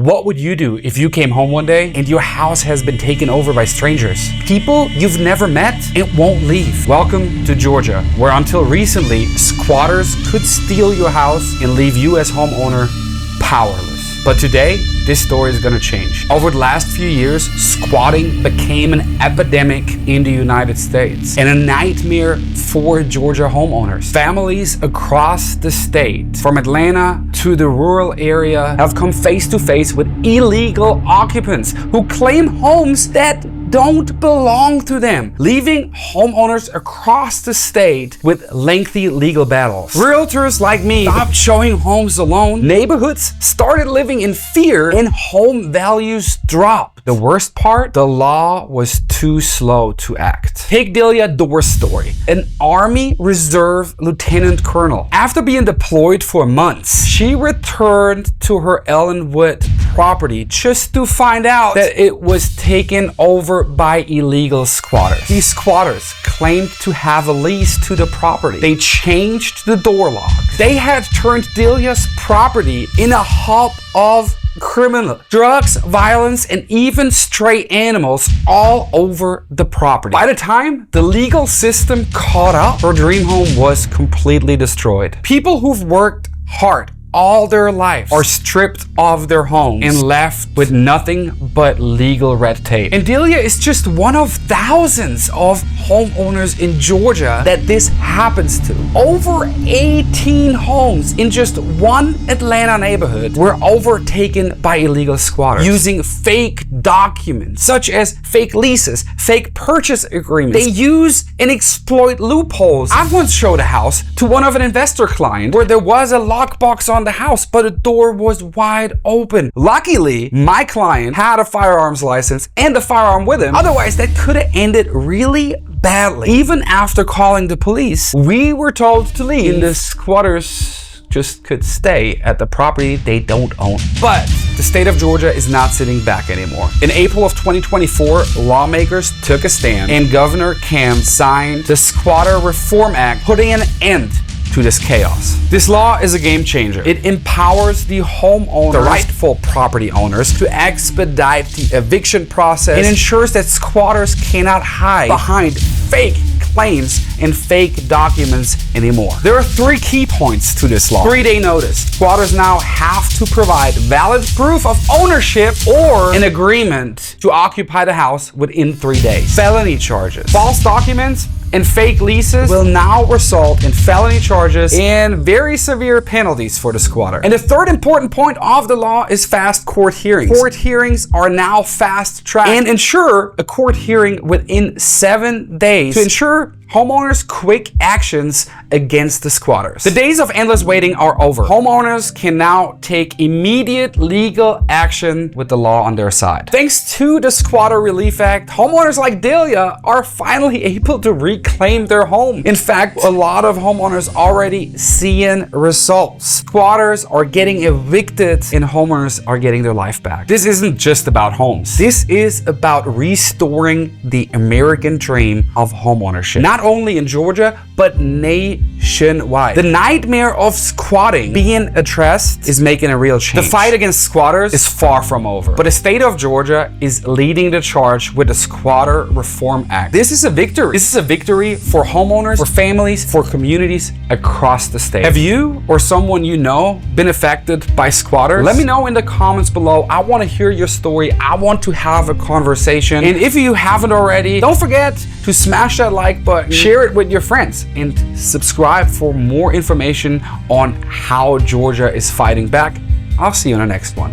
What would you do if you came home one day and your house has been taken over by strangers? People you've never met and won't leave. Welcome to Georgia, where until recently, squatters could steal your house and leave you as homeowner powerless. But today, this story is gonna change. Over the last few years, squatting became an epidemic in the United States and a nightmare for Georgia homeowners. Families across the state, from Atlanta to the rural area, have come face to face with illegal occupants who claim homes that don't belong to them, leaving homeowners across the state with lengthy legal battles. Realtors like me stopped showing homes alone, neighborhoods started living in fear, and home values dropped. The worst part, the law was too slow to act. Take Dahlia Daure's story, an Army Reserve Lieutenant Colonel. After being deployed for months, she returned to her Ellenwood property just to find out that it was taken over by illegal squatters. These squatters claimed to have a lease to the property. They changed the door locks. They had turned Dahlia's property in a hub of criminal drugs, violence, and even stray animals all over the property. By the time the legal system caught up, her dream home was completely destroyed. People who've worked hard all their life are stripped of their homes and left with nothing but legal red tape. And Dahlia is just one of thousands of homeowners in Georgia that this happens to. Over 18 homes in just one Atlanta neighborhood were overtaken by illegal squatters using fake documents such as fake leases, fake purchase agreements. They use and exploit loopholes. I once showed a house to one of an investor client where there was a lockbox on the house, but the door was wide open. Luckily, my client had a firearms license and a firearm with him. Otherwise, that could have ended really badly. Even after calling the police, we were told to leave, and the squatters just could stay at the property they don't own. But the state of Georgia is not sitting back anymore. In April of 2024, lawmakers took a stand and Governor Kemp signed the Squatter Reform Act, putting an end to this chaos. This law is a game changer. It empowers the homeowners, the rightful property owners, to expedite the eviction process and ensures that squatters cannot hide behind fake claims and fake documents anymore. There are 3 key points to this law. 3-day notice. Squatters now have to provide valid proof of ownership or an agreement to occupy the house within 3 days. Felony charges. False documents and fake leases will now result in felony charges and very severe penalties for the squatter. And the third important point of the law is fast court hearings. Court hearings are now fast tracked and ensure a court hearing within 7 days to ensure homeowners' quick actions against the squatters. The days of endless waiting are over. Homeowners can now take immediate legal action with the law on their side. Thanks to the Squatter Relief Act, homeowners like Dahlia are finally able to reclaim their home. In fact, a lot of homeowners already seeing results. Squatters are getting evicted and homeowners are getting their life back. This isn't just about homes. This is about restoring the American dream of homeownership. Not only in Georgia, but nationwide. The nightmare of squatting being addressed is making a real change. The fight against squatters is far from over, but the state of Georgia is leading the charge with the Squatter Reform Act. This is a victory. This is a victory for homeowners, for families, for communities across the state. Have you or someone you know been affected by squatters? Let me know in the comments below. I want to hear your story. I want to have a conversation. And if you haven't already, don't forget to smash that like button, share it with your friends, and subscribe for more information on how Georgia is fighting back. I'll see you in the next one.